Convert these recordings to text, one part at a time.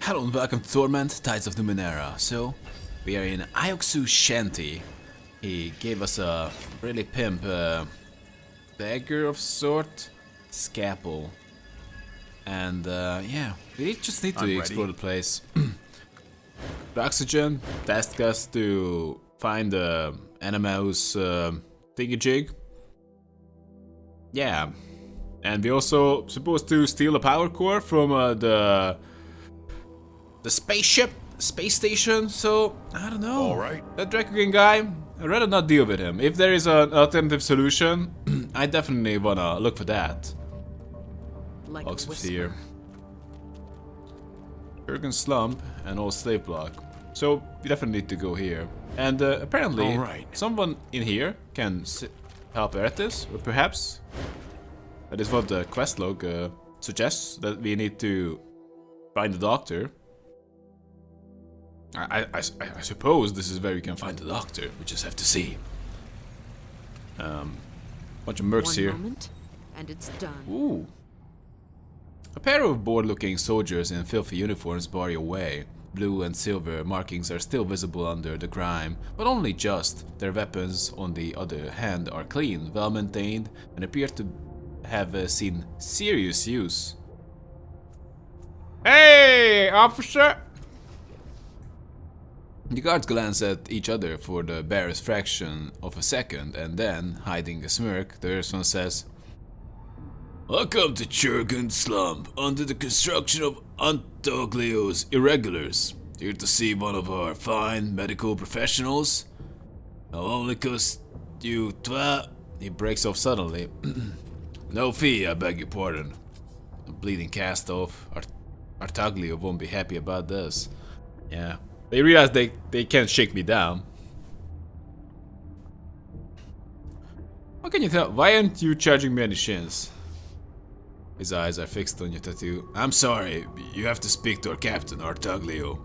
Hello and welcome to Torment, Tides of Numenera. So, we are in Ioxu's shanty. He gave us a really pimp dagger of sort, scalpel. And yeah, we just need to explore the place. The oxygen tasked us to find the animal's thingy-jig. Yeah, and we also supposed to steal a power core from the space station, so I don't know. Alright. That Dracogen guy, I'd rather not deal with him. If there is an alternative solution, I definitely wanna look for that. Like Oxysphere, Jurgen Slump, and old slave block. So we definitely need to go here. And apparently, someone in here can help Ertis, or perhaps that is what the quest log suggests, that we need to find the doctor. I suppose this is where we can find the doctor. We just have to see. Bunch of mercs here. Moment, and it's done. Ooh. A pair of bored-looking soldiers in filthy uniforms bar your way. Blue and silver markings are still visible under the grime, but only just. Their weapons, on the other hand, are clean, well-maintained, and appear to have seen serious use. Hey, officer! The guards glance at each other for the barest fraction of a second, and then, hiding a smirk, the first one says, "Welcome to Jurgen Slump, under the construction of Antoglio's irregulars. Here to see one of our fine medical professionals? I'll only cost you He breaks off suddenly. No fee, I beg your pardon. A bleeding cast off. Artaglio won't be happy about this. Yeah. They realize they can't shake me down. What can you tell? Why aren't you charging me any shins? His eyes are fixed on your tattoo. I'm sorry, you have to speak to our captain, Artaglio.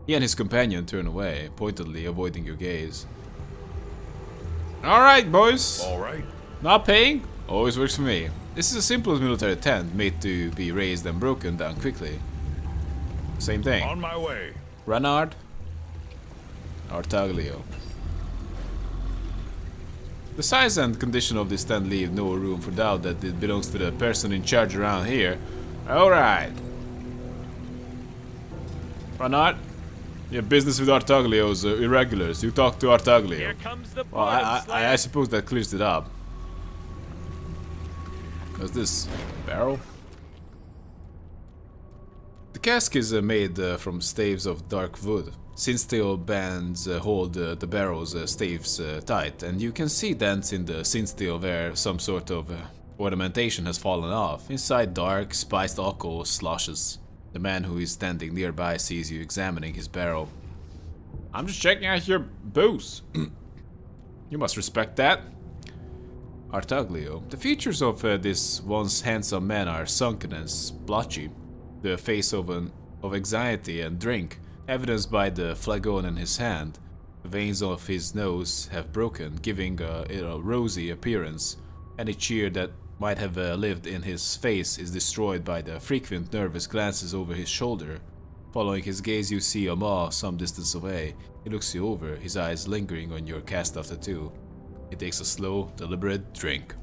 He and his companion turn away, pointedly avoiding your gaze. Alright, boys. Alright. Not paying? Always works for me. This is a simple military tent, made to be raised and broken down quickly. Same thing. On my way. Renard, Artaglio. The size and condition of this tent leave no room for doubt that it belongs to the person in charge around here. Alright. Renard, you have business with Artaglio's irregulars. You talk to Artaglio. Here comes the Well, I suppose that clears it up. What's this? Barrel? The cask is made from staves of dark wood. Sin-steel bands hold the barrel's staves tight, and you can see dents in the sin-steel where some sort of ornamentation has fallen off. Inside, dark, spiced alcohol sloshes. The man who is standing nearby sees you examining his barrel. I'm just checking out your booze. You must respect that. Artaglio. The features of this once handsome man are sunken and splotchy. The face of anxiety and drink, evidenced by the flagon in his hand. The veins of his nose have broken, giving a rosy appearance. Any cheer that might have lived in his face is destroyed by the frequent nervous glances over his shoulder. Following his gaze, you see a maw some distance away. He looks you over, his eyes lingering on your cast-off tattoo. He takes a slow, deliberate drink.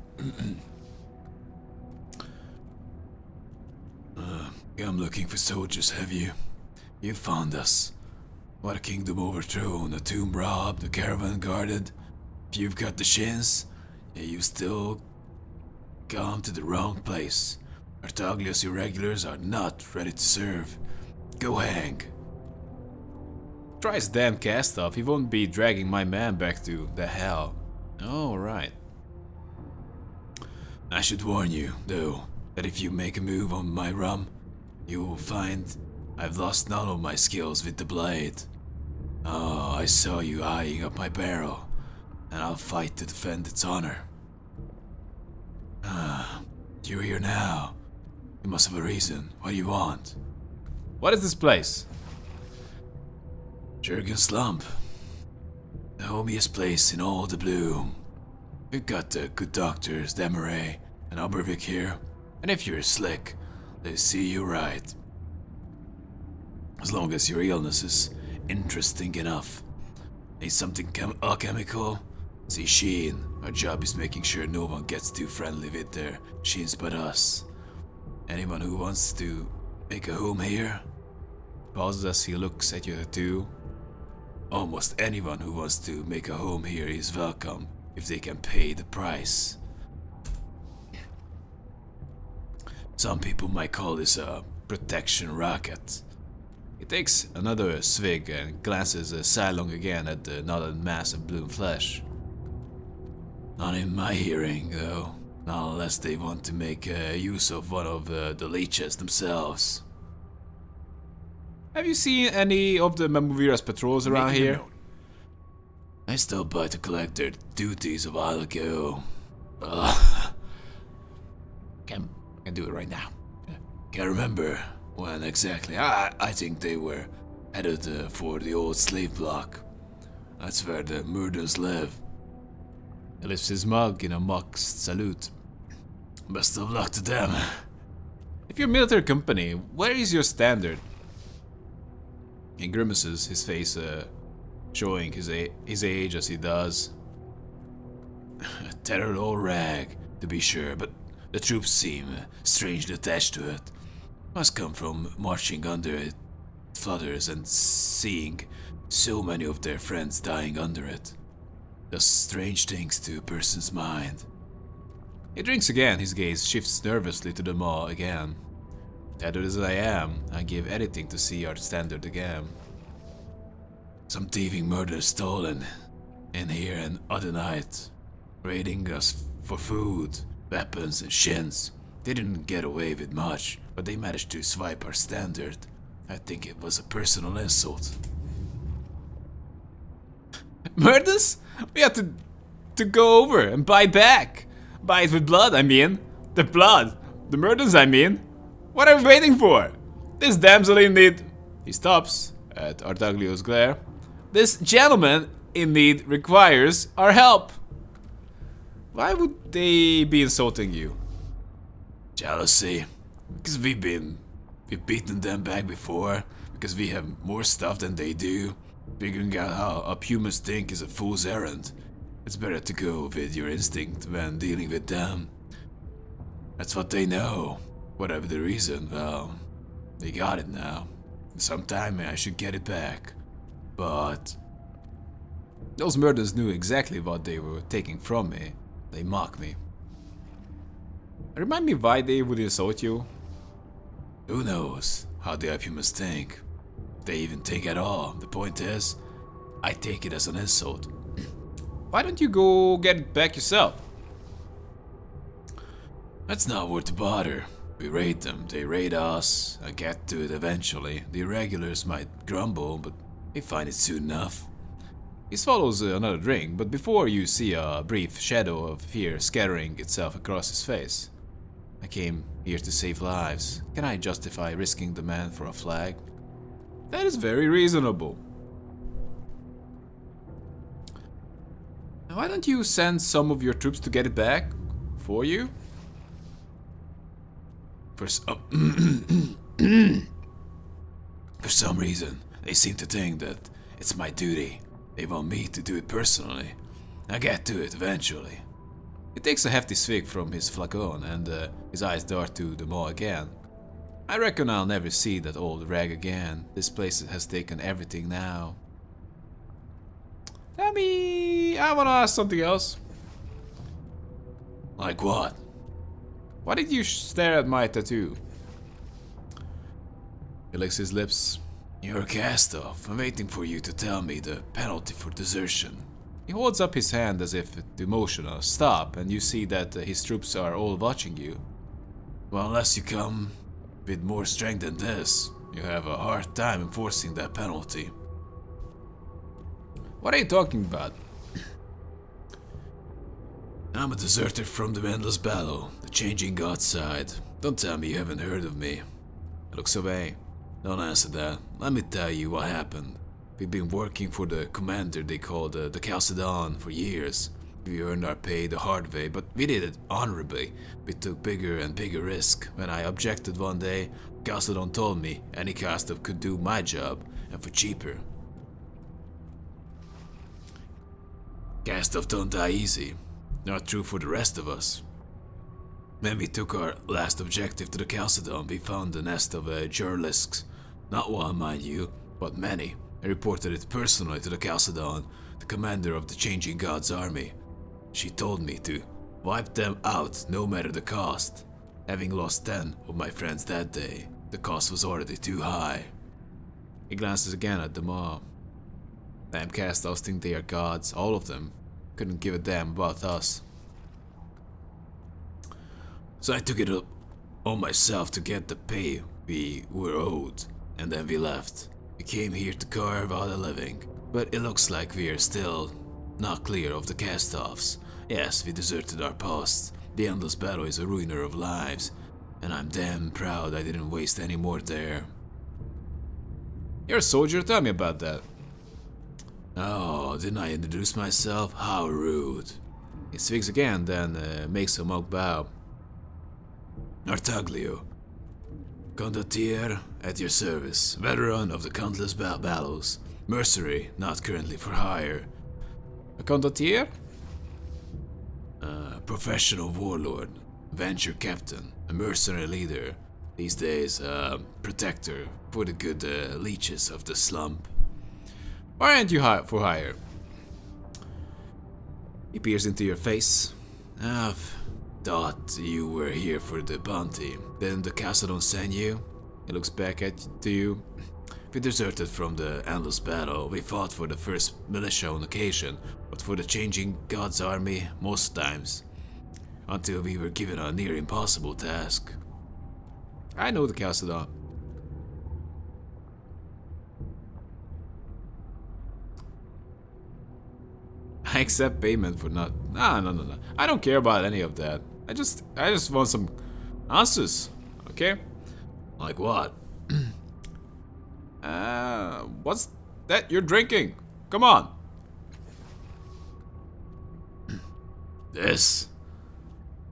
I'm looking for soldiers, have you? You found us. What a kingdom overthrown, a tomb robbed, a caravan guarded. If you've got the shins, yeah, you've still come to the wrong place. Artaglio's irregulars are not ready to serve. Go hang. Try his damn cast off, he won't be dragging my man back to the hell. Alright. I should warn you, though, that if you make a move on my rum, you will find I've lost none of my skills with the blade. Oh, I saw you eyeing up my barrel, and I'll fight to defend its honor. You're here now. You must have a reason. What do you want? What is this place? Jurgen Slump. The homiest place in all the bloom. We've got the good doctors, Demaray and Albervik here, and if you're slick, they see you right. As long as your illness is interesting enough. Need something alchemical? See Sheen. Our job is making sure no one gets too friendly with their Sheens but us. Anyone who wants to make a home here? Pauses as he looks at you two. Almost anyone who wants to make a home here is welcome if they can pay the price. Some people might call this a protection racket. He takes another swig and glances sidelong again at the knotted mass of blue flesh. Not in my hearing, though. Not unless they want to make use of one of the leeches themselves. Have you seen any of the Mamuvira's patrols around here? I stopped by to collect their duties a while ago. Can do it right now. Can't remember when exactly. I think they were headed for the old slave block. That's where the murderers live. He lifts his mug in a mock salute. Best of luck to them. If you're military company, where is your standard? He grimaces, his face showing his age as he does. A tattered old rag, to be sure, but the troops seem strangely attached to it. Must come from marching under it, flutters, and seeing so many of their friends dying under it. Does strange things to a person's mind. He drinks again, his gaze shifts nervously to the maw again. Tattered as I am, I give anything to see our standard again. Some thieving murder stolen in here and other night, raiding us for food, weapons and shins. They didn't get away with much, but they managed to swipe our standard. I think it was a personal insult. Murders? We had to go over and buy back. Buy it with blood, I mean. The blood. The murders, I mean. What are we waiting for? This damsel in need... He stops at Artaglio's glare. This gentleman in need requires our help. Why would they be insulting you? Jealousy. Because we've beaten them back before. Because we have more stuff than they do. Figuring out how up humans think is a fool's errand. It's better to go with your instinct when dealing with them. That's what they know. Whatever the reason, well, they got it now. Sometime I should get it back. But those murderers knew exactly what they were taking from me. They mock me. Remind me why they would insult you? Who knows how the humans think? If they even think at all. The point is, I take it as an insult. Why don't you go get it back yourself? That's not worth the bother. We raid them, they raid us. I get to it eventually. The irregulars might grumble, but they find it soon enough. He swallows another drink, but before you see a brief shadow of fear scattering itself across his face. I came here to save lives. Can I justify risking the man for a flag? That is very reasonable. Why don't you send some of your troops to get it back? For you? For some reason, they seem to think that it's my duty. They want me to do it personally. I get to it eventually. He takes a hefty swig from his flacon and his eyes dart to the maw again. I reckon I'll never see that old rag again. This place has taken everything now. Tell me, I wanna ask something else. Like what? Why did you stare at my tattoo? He licks his lips. You're a cast-off. I'm waiting for you to tell me the penalty for desertion. He holds up his hand as if to motion a stop, and you see that his troops are all watching you. Well, unless you come with more strength than this, you have a hard time enforcing that penalty. What are you talking about? I'm a deserter from the endless battle, the changing god side. Don't tell me you haven't heard of me. He looks away. Don't answer that. Let me tell you what happened. We've been working for the commander they called the Chalcedon for years. We earned our pay the hard way, but we did it honorably. We took bigger and bigger risk. When I objected one day, Chalcedon told me any caster could do my job, and for cheaper. Cast-off don't die easy. Not true for the rest of us. When we took our last objective to the Chalcedon, we found the nest of Jurlisks. Not one, mind you, but many. I reported it personally to the Chalcedon, the commander of the Changing Gods army. She told me to wipe them out no matter the cost. Having lost 10 of my friends that day, the cost was already too high. He glances again at the mob. Damn cast-offs think they are gods, all of them. Couldn't give a damn about us. So I took it up on myself to get the pay we were owed, and then we left. We came here to carve out a living, but it looks like we are still not clear of the cast-offs. Yes, we deserted our posts. The endless battle is a ruiner of lives, and I'm damn proud I didn't waste any more there. You're a soldier, tell me about that. Oh, didn't I introduce myself? How rude. He speaks again, then makes a mock bow. Artaglio, condottiere at your service, veteran of the countless battles, mercenary, not currently for hire. A condottiere? Professional warlord, venture captain, a mercenary leader. These days, protector for the good leeches of the slump. Why aren't you for hire? He peers into your face. I've thought you were here for the bounty. Didn't the Chalcedon send you? He looks back to you. We deserted from the endless battle. We fought for the first militia on occasion, but for the Changing Gods army most times. Until we were given a near impossible task. I know the Chalcedon. I accept payment for not. No. I don't care about any of that. I just want some answers. Okay? Like what? What's that you're drinking? Come on. This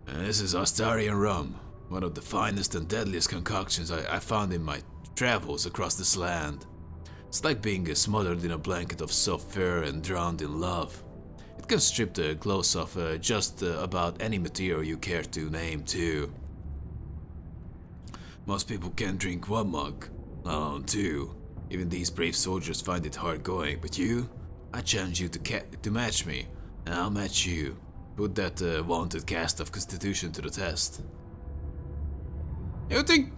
is Astarian rum, one of the finest and deadliest concoctions I found in my travels across this land. It's like being smothered in a blanket of soft fur and drowned in love. It can strip the gloss off just about any material you care to name, too. Most people can drink one mug, let alone two. Even these brave soldiers find it hard going, but you? I challenge you to match me, and I'll match you. Put that vaunted cast of constitution to the test. You think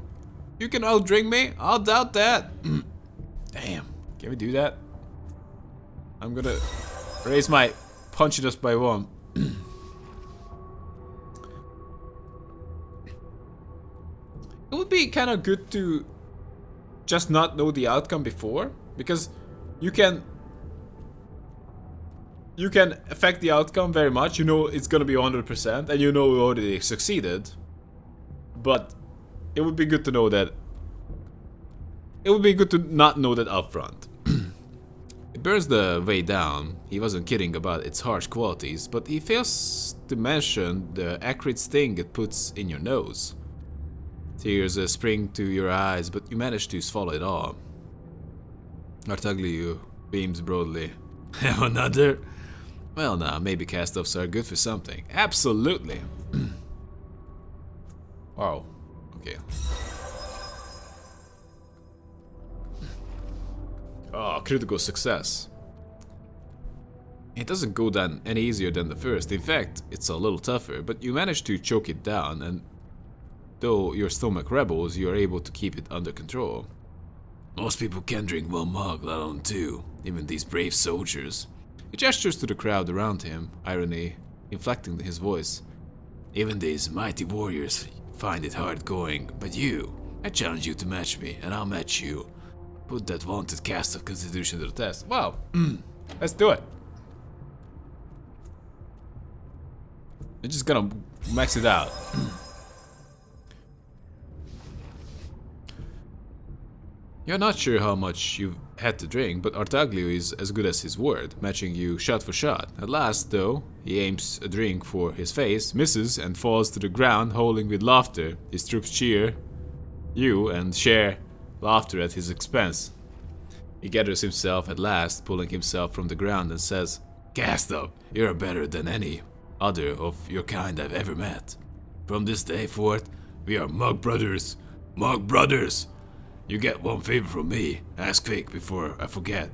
you can outdrink me? I'll doubt that. Damn, can we do that? I'm gonna raise my punchiness by 1. It would be kind of good to just not know the outcome before, because you can affect the outcome very much. You know it's gonna be 100%, and you know you already succeeded. But it would be good to know that. It would be good to not know that upfront. It burns the way down. He wasn't kidding about its harsh qualities, but he fails to mention the acrid sting it puts in your nose. Tears spring to your eyes, but you manage to swallow it all. Artaglio beams broadly. Have another? Well, now, maybe cast-offs are good for something. Absolutely. Wow. Okay. Oh, critical success. It doesn't go down any easier than the first. In fact, it's a little tougher, but you manage to choke it down, and though your stomach rebels, you are able to keep it under control. Most people can drink one mug, let alone two, even these brave soldiers. He gestures to the crowd around him, irony inflecting his voice. Even these mighty warriors find it hard going, but you, I challenge you to match me, and I'll match you. Put that vaunted cast of constitution to the test. Wow, let's do it. I'm just gonna max it out. You're not sure how much you've had to drink, but Artaglio is as good as his word, matching you shot for shot. At last, though, he aims a drink for his face, misses, and falls to the ground, howling with laughter. His troops cheer. you and share laughter at his expense. He gathers himself at last, pulling himself from the ground, and says, "Cast up, you're better than any other of your kind I've ever met. From this day forth, we are Mug Brothers. Mug Brothers! You get one favor from me. Ask quick before I forget."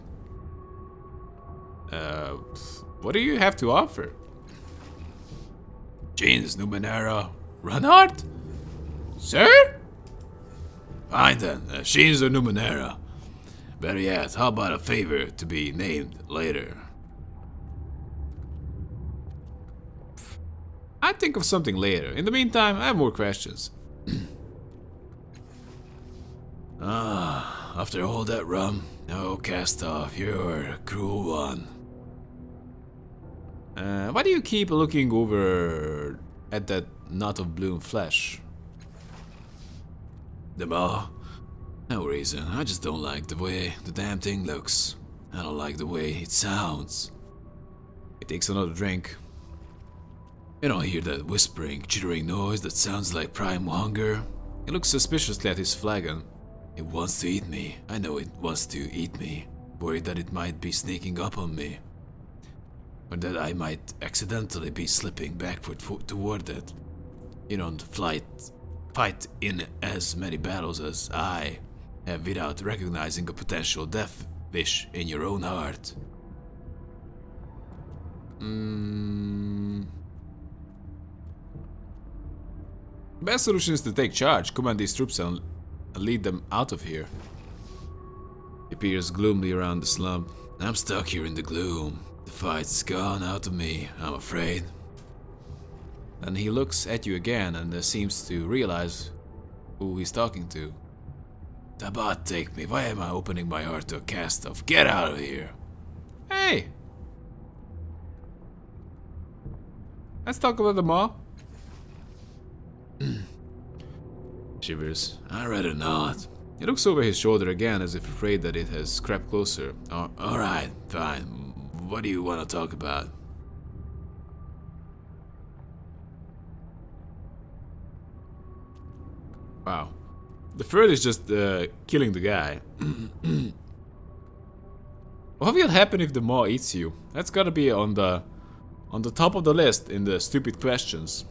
What do you have to offer? Jeans, Numenera, Runhard? Sir? Fine then, Sheens or Numenera. Better yet, how about a favor to be named later? I'll think of something later. In the meantime, I have more questions. After all that rum, oh, cast off, you're a cruel one. Why do you keep looking over at that knot of bloom flesh? The maw? No reason, I just don't like the way the damn thing looks. I don't like the way it sounds. He takes another drink. You don't hear that whispering, chittering noise that sounds like primal hunger? He looks suspiciously at his flagon. It wants to eat me. I know it wants to eat me. Worried that it might be sneaking up on me. Or that I might accidentally be slipping backward toward it. You don't fight in as many battles as I have without recognizing a potential death wish in your own heart. The best solution is to take charge, command these troops and lead them out of here. He peers gloomily around the slump. I'm stuck here in the gloom. The fight's gone out of me, I'm afraid. Then he looks at you again and seems to realize who he's talking to. Tabat, take me. Why am I opening my heart to a cast-off? Get out of here. Hey! Let's talk about the maw. Shivers. I'd rather not. He looks over his shoulder again as if afraid that it has crept closer. Alright, fine. What do you want to talk about? Wow. The third is just killing the guy. What will happen if the maw eats you? That's gotta be on the top of the list in the stupid questions.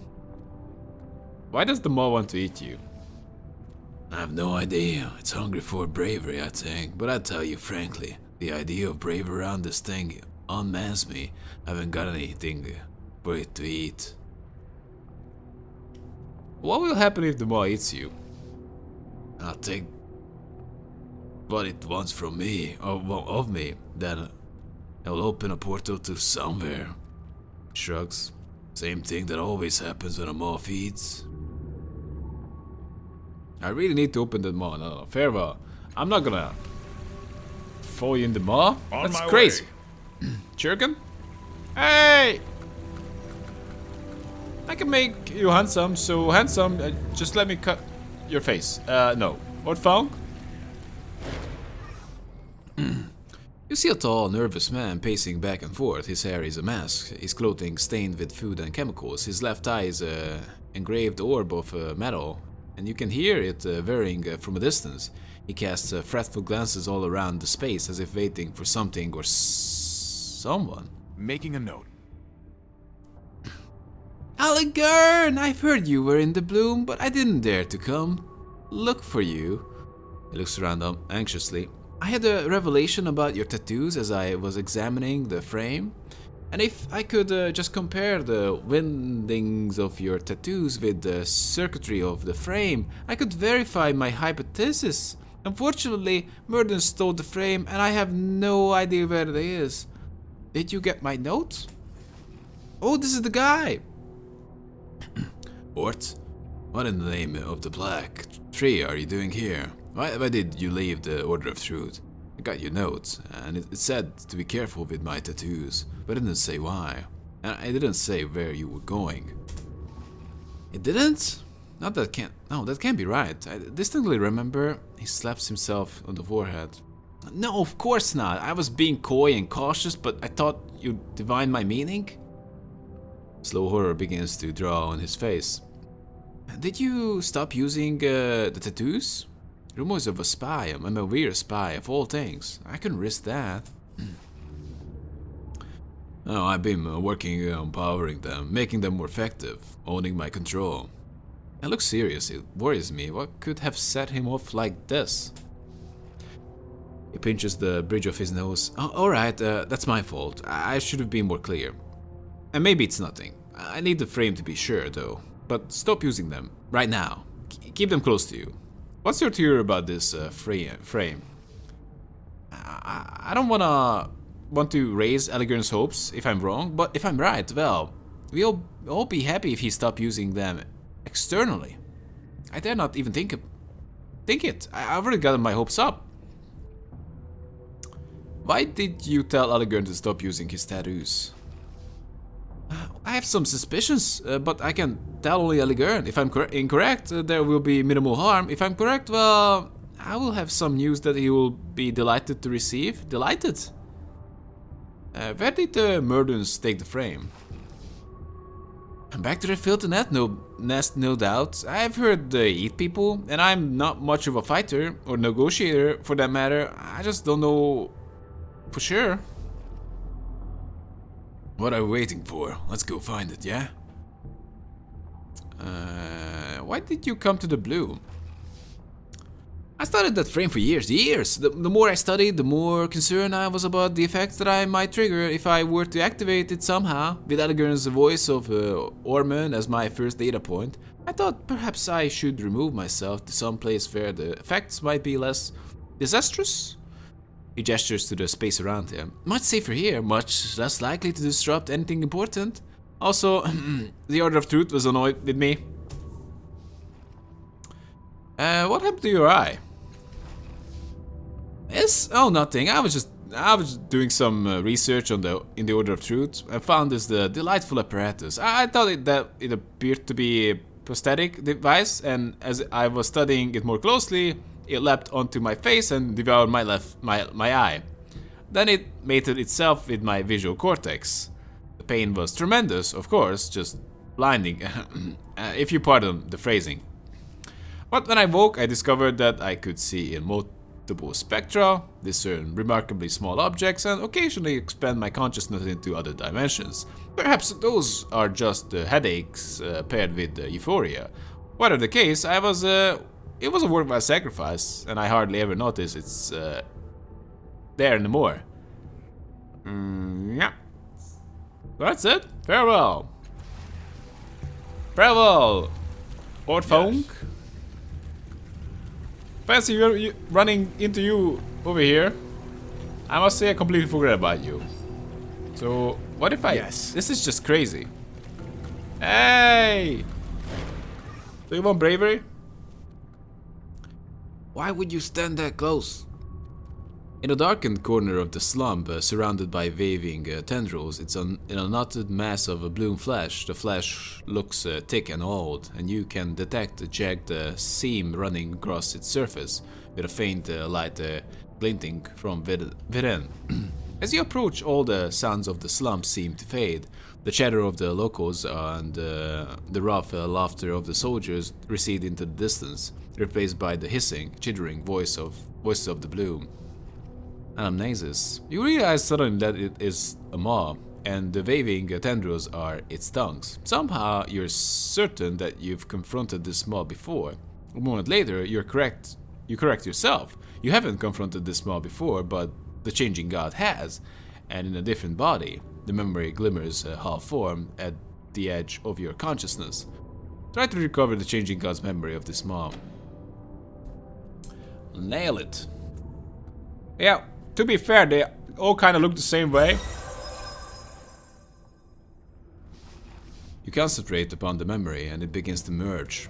Why does the maw want to eat you? I have no idea. It's hungry for bravery, I think. But I tell you frankly, the idea of bravery around this thing unmans me. I haven't got anything for it to eat. What will happen if the maw eats you? I'll take what it wants from me, or of me, then I'll open a portal to somewhere. Shrugs. Same thing that always happens when a maw feeds. I really need to open the maw. No, farewell. I'm not gonna throw you in the maw. That's crazy. Churkin? Hey! I can make you handsome, so handsome, just let me cut your face. No. What found? You see a tall, nervous man pacing back and forth. His hair is a mask, his clothing stained with food and chemicals. His left eye is an engraved orb of metal, and you can hear it whirring from a distance. He casts fretful glances all around the space as if waiting for something or someone. Making a note. Allegern, I've heard you were in the bloom, but I didn't dare to come look for you. He looks around anxiously. I had a revelation about your tattoos as I was examining the frame, and if I could just compare the windings of your tattoos with the circuitry of the frame, I could verify my hypothesis. Unfortunately, Murden stole the frame, and I have no idea where it is. Did you get my note? Oh, this is the guy. What in the name of the Black Tree are you doing here? Why did you leave the Order of Truth? I got your note, and it said to be careful with my tattoos, but it didn't say why. And I didn't say where you were going. It didn't? No, that can't be right. I distinctly remember he slaps himself on the forehead. No, of course not. I was being coy and cautious, but I thought you'd divine my meaning. Slow horror begins to draw on his face. Did you stop using the tattoos? Rumors of a spy. I'm a weird spy of all things. I couldn't risk that. No, I've been working on powering them, making them more effective, owning my control. I look serious, it worries me. What could have set him off like this? He pinches the bridge of his nose. Oh, alright, that's my fault. I should have been more clear. And maybe it's nothing. I need the frame to be sure, though. But stop using them, right now. Keep them close to you. What's your theory about this frame? I don't want to raise Elegern's hopes if I'm wrong, but if I'm right, well, we'll all be happy if he stopped using them externally. I dare not even think it. I've already gotten my hopes up. Why did you tell Elegern to stop using his tattoos? I have some suspicions, but I can tell only Elegern. If I'm incorrect, there will be minimal harm. If I'm correct, well, I will have some news that he will be delighted to receive. Delighted? Where did the Murderers take the frame? Back to the filter nest, no doubt. I've heard they eat people, and I'm not much of a fighter, or negotiator for that matter. I just don't know for sure. What are we waiting for? Let's go find it, yeah? Why did you come to the blue? I studied that frame for years. The more I studied, the more concerned I was about the effects that I might trigger if I were to activate it somehow. With Elegern's voice of Ormond as my first data point, I thought perhaps I should remove myself to some place where the effects might be less disastrous. He gestures to the space around him. Much safer here, much less likely to disrupt anything important. Also, the Order of Truth was annoyed with me. What happened to your eye? Yes? Oh, nothing. I was just doing some research on in the Order of Truth. I found this delightful apparatus. I thought that it appeared to be a prosthetic device, and as I was studying it more closely, it leapt onto my face and devoured my eye. Then it mated itself with my visual cortex. The pain was tremendous, of course, just blinding, if you pardon the phrasing. But when I woke, I discovered that I could see in multiple spectra, discern remarkably small objects, and occasionally expand my consciousness into other dimensions. Perhaps those are just headaches paired with euphoria. Whatever the case, it was a worthwhile sacrifice, and I hardly ever notice it's there anymore. Yeah. That's it. Farewell. Farewell, Ortfunk. Yes. Fancy you running into you over here. I must say I completely forgot about you. So, what if I... Yes. This is just crazy. Hey! Do you want bravery? Why would you stand that close? In a darkened corner of the slump, surrounded by waving tendrils, it's in a knotted mass of bloom flesh. The flesh looks thick and old, and you can detect a jagged seam running across its surface, with a faint light glinting from within. As you approach, all the sounds of the slump seem to fade. The chatter of the locals and the rough laughter of the soldiers recede into the distance, replaced by the hissing, chittering voices of the bloom. Anamnesis. You realize suddenly that it is a maw, and the waving tendrils are its tongues. Somehow, you're certain that you've confronted this maw before. A moment later, you correct yourself. You haven't confronted this maw before, but the changing god has, and in a different body. The memory glimmers half-formed at the edge of your consciousness. Try to recover the changing god's memory of this maw. Nail it. Yeah. To be fair, they all kind of look the same way. You concentrate upon the memory and it begins to merge.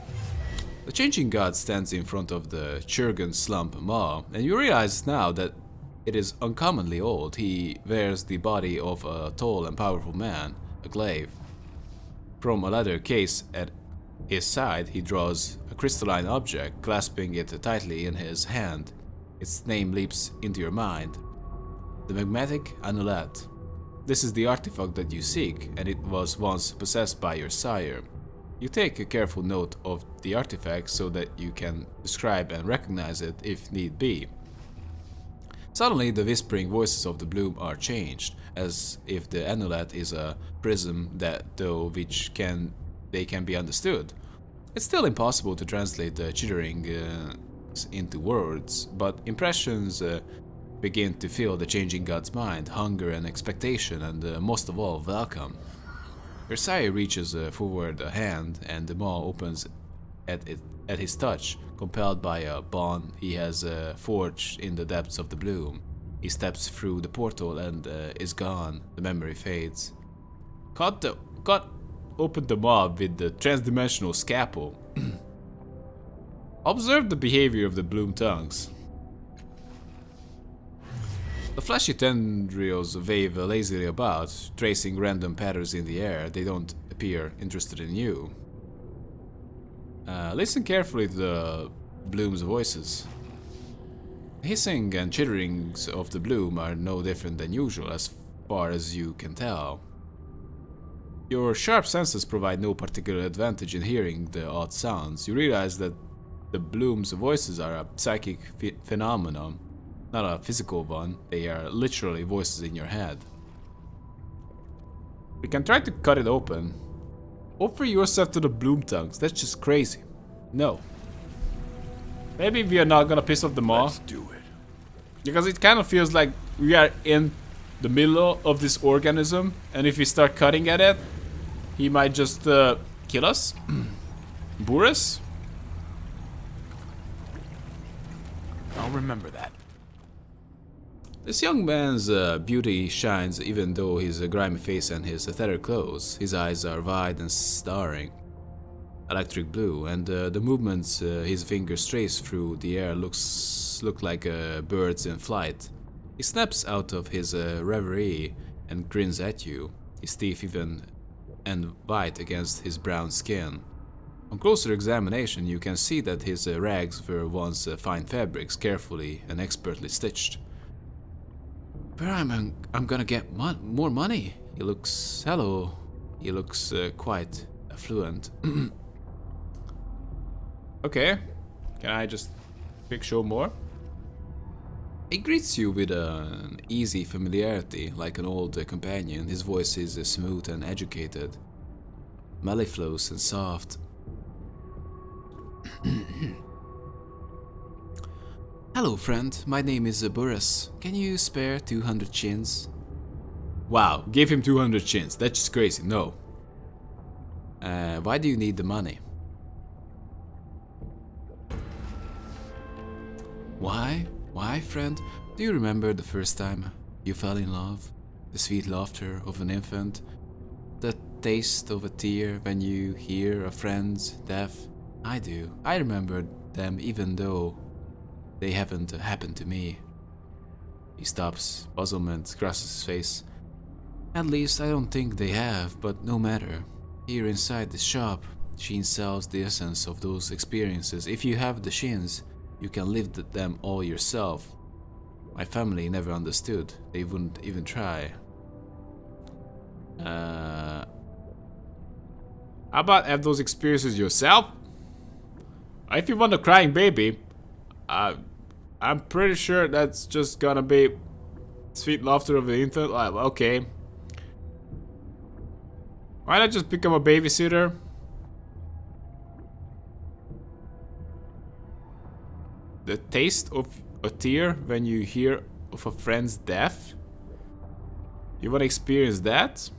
The changing god stands in front of the Churgan slump maw, and you realize now that it is uncommonly old. He wears the body of a tall and powerful man, a glaive. From a leather case at his side, he draws a crystalline object, clasping it tightly in his hand. Its name leaps into your mind. The magmatic amulet. This is the artifact that you seek, and it was once possessed by your sire. You take a careful note of the artifact so that you can describe and recognize it if need be. Suddenly, the whispering voices of the bloom are changed, as if the amulet is a prism that through which they can be understood. It's still impossible to translate the chittering into words, but impressions begin to fill the changing god's mind, hunger and expectation, and most of all, welcome. Versailles reaches forward a hand, and the maw opens at his touch, compelled by a bond he has forged in the depths of the bloom. He steps through the portal and is gone. The memory fades. Cut open the maw with the transdimensional scalpel. Observe the behavior of the bloom tongues. The fleshy tendrils wave lazily about, tracing random patterns in the air. They don't appear interested in you. Listen carefully to the bloom's voices. The hissing and chitterings of the bloom are no different than usual as far as you can tell. Your sharp senses provide no particular advantage in hearing the odd sounds. You realize that the bloom's voices are a psychic phenomenon, not a physical one. They are literally voices in your head. We can try to cut it open. Offer yourself to the bloom tongues. That's just crazy. No. Maybe we are not gonna piss off the maw. Let's do it. Because it kind of feels like we are in the middle of this organism, and if we start cutting at it, he might just kill us. Bore us. I'll remember that. This young man's beauty shines even though his grimy face and his tattered clothes. His eyes are wide and staring, electric blue, and the movements his fingers trace through the air look like birds in flight. He snaps out of his reverie and grins at you, his teeth even and white against his brown skin. On closer examination, you can see that his rags were once fine fabrics, carefully and expertly stitched. Where I'm gonna get more money? He looks quite affluent. Okay, can I just quick show more? He greets you with an easy familiarity, like an old companion. His voice is smooth and educated, mellifluous and soft. Hello, friend. My name is Boris. Can you spare 200 chins? Wow, give him 200 chins. That's just crazy. No. Why do you need the money? Why? Why, friend? Do you remember the first time you fell in love? The sweet laughter of an infant? The taste of a tear when you hear a friend's death? I do. I remember them even though they haven't happened to me. He stops. Puzzlement crosses his face. At least I don't think they have, but no matter. Here inside this shop, Sheen sells the essence of those experiences. If you have the Sheens, you can live them all yourself. My family never understood. They wouldn't even try. How about have those experiences yourself? If you want a crying baby, I'm pretty sure that's just gonna be sweet laughter of the infant. Okay. Why not just become a babysitter? The taste of a tear when you hear of a friend's death? You wanna experience that?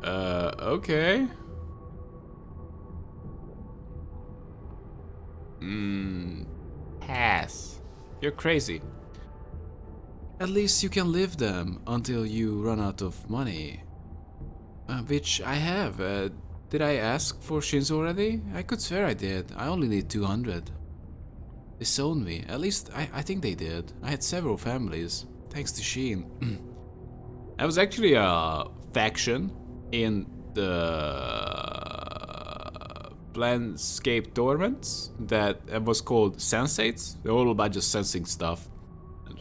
Okay. Pass. You're crazy. At least you can live them until you run out of money. Which I have. Did I ask for Shins already? I could swear I did. I only need 200. They sold me. At least I think they did. I had several families. Thanks to Sheen. I was actually a faction in the Planescape Torment that was called Sensates. They're all about just sensing stuff.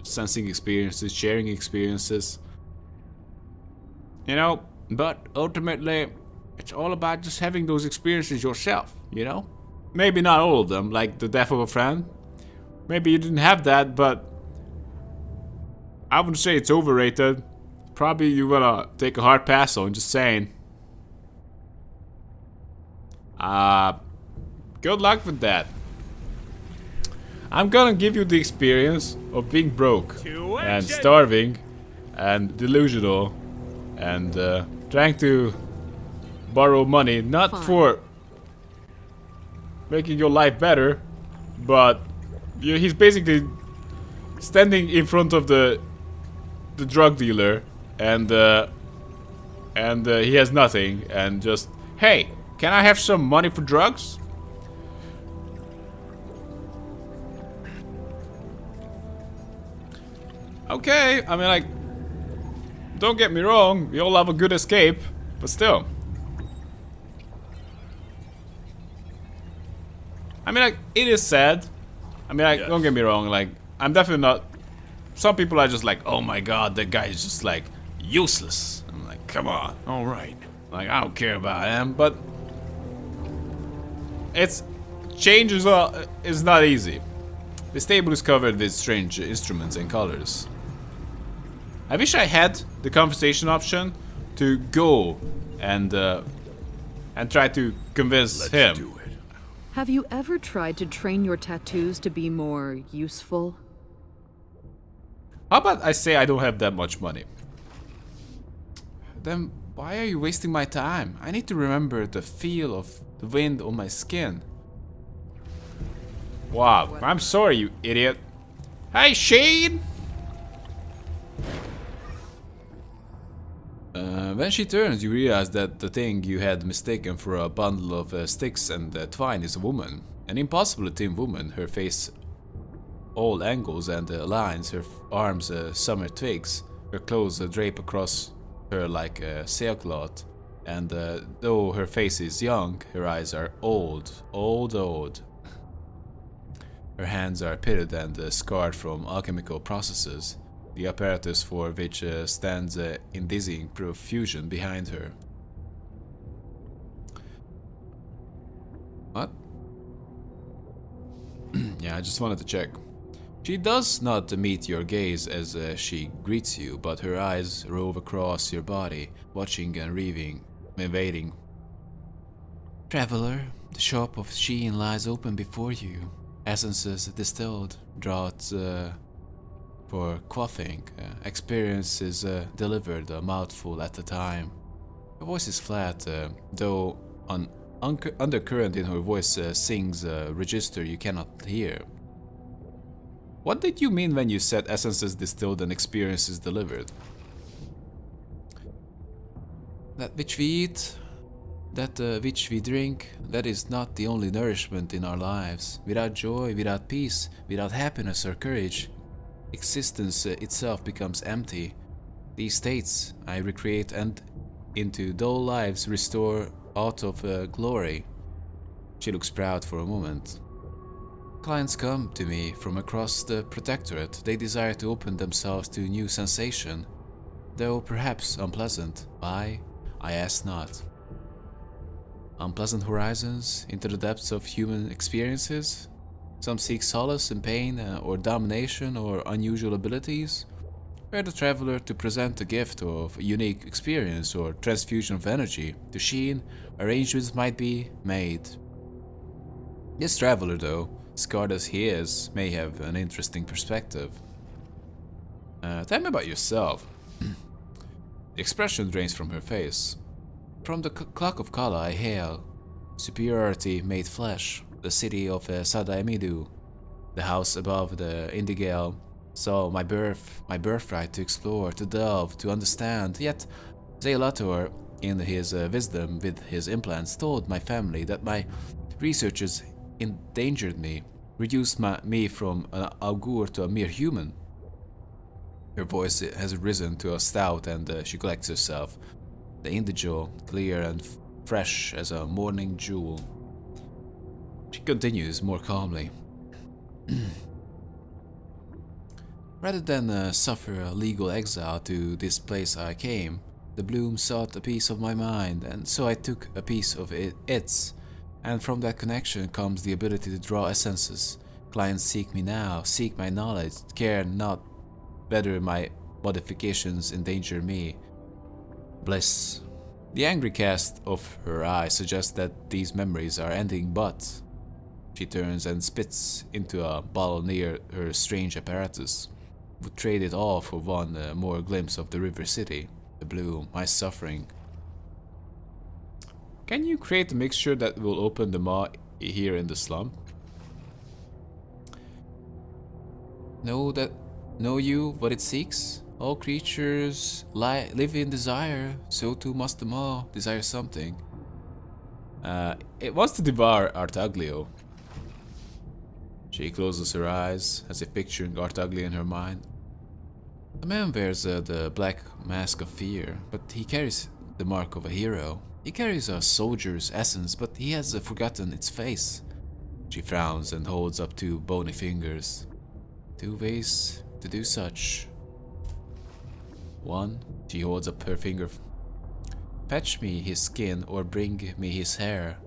Sensing experiences, sharing experiences. You know, But ultimately, it's all about just having those experiences yourself, you know? Maybe not all of them, like the death of a friend. Maybe you didn't have that, but I wouldn't say it's overrated. Probably you wanna take a hard pass on, just saying. Good luck with that. I'm gonna give you the experience of being broke and starving and delusional and trying to borrow money, not Fine. for making your life better, but he's basically standing in front of the drug dealer and he has nothing and just, hey, can I have some money for drugs? Okay, I mean, like, don't get me wrong, we all have a good escape, but still. I mean, like, it is sad. I mean, like, don't get me wrong, like, I'm definitely not. Some people are just like, oh my god, that guy is just like useless. I'm like, come on. All right. Like, I don't care about him, but it's change is not easy. This table is covered with strange instruments and colors. I wish I had the conversation option to go and try to convince him. Do it. Have you ever tried to train your tattoos to be more useful? How about I say I don't have that much money? Then why are you wasting my time? I need to remember the feel of the wind on my skin. Wow, I'm sorry, you idiot. Hey, Shane! When she turns, you realize that the thing you had mistaken for a bundle of sticks and twine is a woman. An impossibly thin woman, her face all angles and lines, her arms summer twigs, her clothes drape across her like sailcloth, and though her face is young, her eyes are old. Her hands are pitted and scarred from alchemical processes, the apparatus for which stands in dizzying profusion behind her. What? Yeah, I just wanted to check. She does not meet your gaze as she greets you, but her eyes rove across your body, watching and waiting. Traveler, the shop of Sheen lies open before you. Essences distilled, draughts for quaffing, experiences delivered a mouthful at a time. Her voice is flat, though an undercurrent in her voice sings a register you cannot hear. What did you mean when you said essences distilled and experiences delivered? That which we eat, that which we drink, that is not the only nourishment in our lives. Without joy, without peace, without happiness or courage, existence itself becomes empty. These states I recreate and into dull lives restore out of glory. She looks proud for a moment. Clients come to me from across the protectorate. They desire to open themselves to new sensation, though perhaps unpleasant. Why? I ask not. Unpleasant horizons into the depths of human experiences? Some seek solace in pain or domination or unusual abilities. Were the traveler to present a gift of unique experience or transfusion of energy to Sheen, arrangements might be made. This traveler, though, scarred as he is, may have an interesting perspective. Tell me about yourself. The expression drains from her face. From the clock of Kala I hail, superiority made flesh, the city of Sadaimidu, the house above the Indigale, saw my birthright to explore, to delve, to understand. Yet Zaylator, in his wisdom with his implants, told my family that my researches endangered me, reduced me from an augur to a mere human. Her voice has risen to a stout and she collects herself. The indigo, clear and fresh as a morning jewel. She continues more calmly. Rather than suffer a legal exile to this place I came, The bloom sought a piece of my mind, and so I took a piece of its. And from that connection comes the ability to draw essences. Clients seek me now, seek my knowledge, care not whether my modifications endanger me. Bliss. The angry cast of her eye suggests that these memories are ending, but she turns and spits into a bottle near her strange apparatus. Would trade it all for one more glimpse of the river city, the bloom, my suffering. Can you create a mixture that will open the maw here in the slump? Know you what it seeks? All creatures live in desire, so too must the maw desire something. It wants to devour Artaglio. She closes her eyes, as if picturing Artaglio in her mind. The man wears the black mask of fear, but he carries the mark of a hero. He carries a soldier's essence, but he has forgotten its face. She frowns and holds up 2 bony fingers. 2 ways to do such. 1, she holds up her finger. Fetch me his skin or bring me his hair,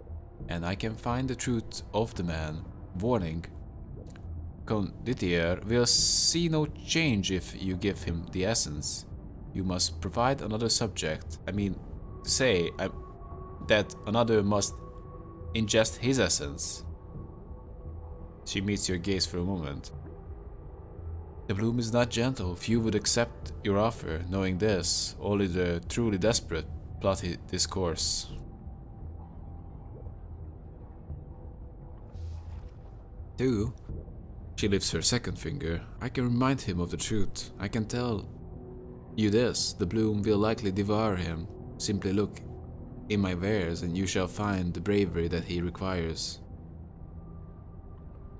and I can find the truth of the man. Warning. Conditier will see no change if you give him the essence. You must provide another subject. I mean, to say that another must ingest his essence. She meets your gaze for a moment. The bloom is not gentle. Few would accept your offer. Knowing this, only the truly desperate plot this course. Two. She lifts her second finger. I can remind him of the truth. I can tell you this. The bloom will likely devour him. Simply look in my wares and you shall find the bravery that he requires.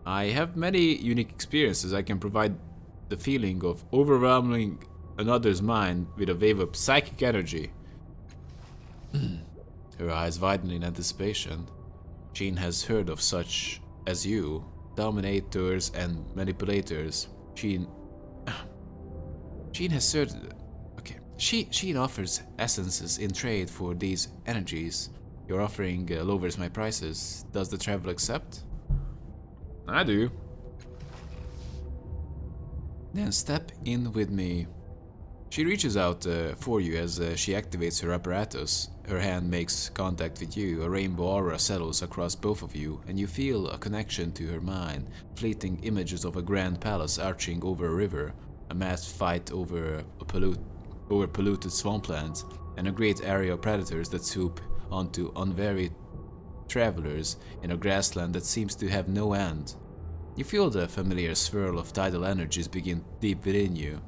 I have many unique experiences. I can provide the feeling of overwhelming another's mind with a wave of psychic energy. Her eyes widen in anticipation. Jean has heard of such as you, dominators and manipulators. Jean has heard. Okay, Jean offers essences in trade for these energies. Your offering lowers my prices. Does the traveler accept? I do. Then step in with me. She reaches out for you as she activates her apparatus. Her hand makes contact with you. A rainbow aura settles across both of you, and you feel a connection to her mind. Fleeting images of a grand palace arching over a river, a massed fight over polluted swamplands, and a great area of predators that swoop onto unwary travelers in a grassland that seems to have no end. You feel the familiar swirl of tidal energies begin deep within you.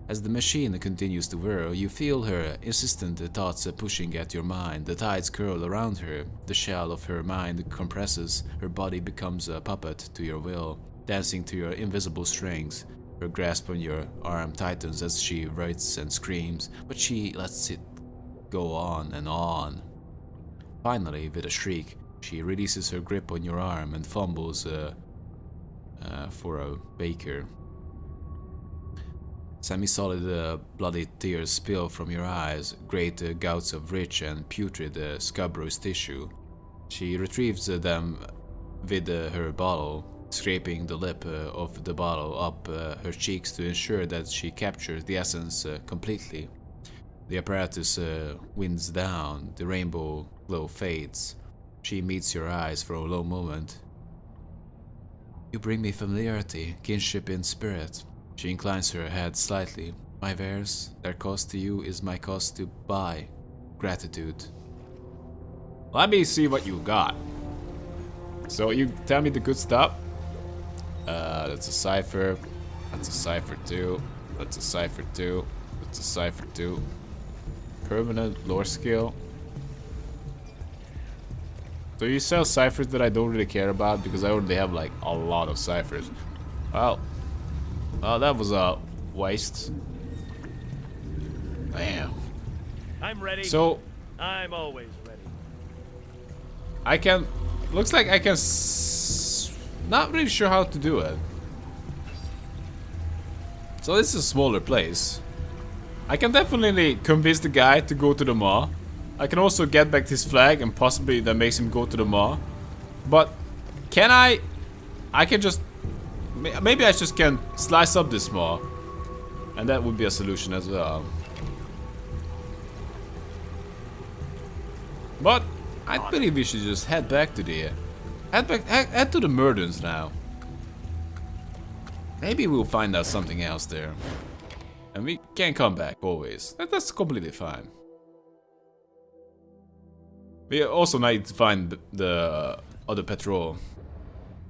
As the machine continues to whirl, you feel her insistent thoughts pushing at your mind. The tides curl around her. The shell of her mind compresses. Her body becomes a puppet to your will, dancing to your invisible strings. Her grasp on your arm tightens as she writes and screams, but she lets it go on and on. Finally, with a shriek, she releases her grip on your arm and fumbles for a baker. Semi-solid bloody tears spill from your eyes, great gouts of rich and putrid scabrous tissue. She retrieves them with her bottle, scraping the lip of the bottle up her cheeks to ensure that she captures the essence completely. The apparatus winds down, the rainbow glow fades. She meets your eyes for a low moment. You bring me familiarity, kinship in spirit. She inclines her head slightly. My wares, their cost to you is my cost to buy. Gratitude. Let me see what you got. So you tell me the good stuff? That's a cipher. That's a cipher too. That's a cipher too. That's a cipher too. Permanent lore skill. So you sell ciphers that I don't really care about because I already have like a lot of ciphers. Well, that was a waste. Damn. I'm ready. So I'm always ready. I can. Looks like I can. Not really sure how to do it. So this is a smaller place. I can definitely convince the guy to go to the maw. I can also get back his flag and possibly that makes him go to the maw. But can I can just... Maybe I just can slice up this maw. And that would be a solution as well. But I believe we should just head back to the... Head to the Murdens now. Maybe we'll find out something else there. And we can come back always. That's completely fine. We also need to find the other patrol.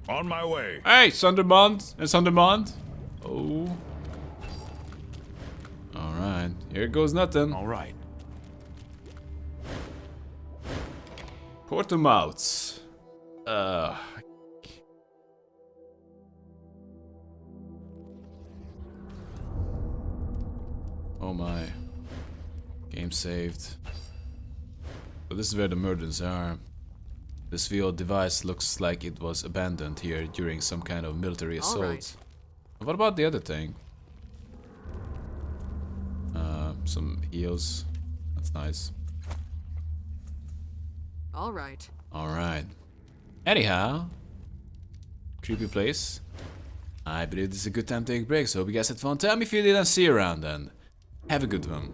On my way. Hey, Sundermond and Sundermond. Oh. Alright, here goes nothing. All right. Portamouts. Oh my. Game saved. So this is where the Murdens are. This field device looks like it was abandoned here during some kind of military assault. right. What about the other thing? Some heals. That's nice. All right. Alright. Anyhow. Creepy place. I believe this is a good time to take a break, so hope you guys had fun. Tell me if you did, and see you around then. Have a good one.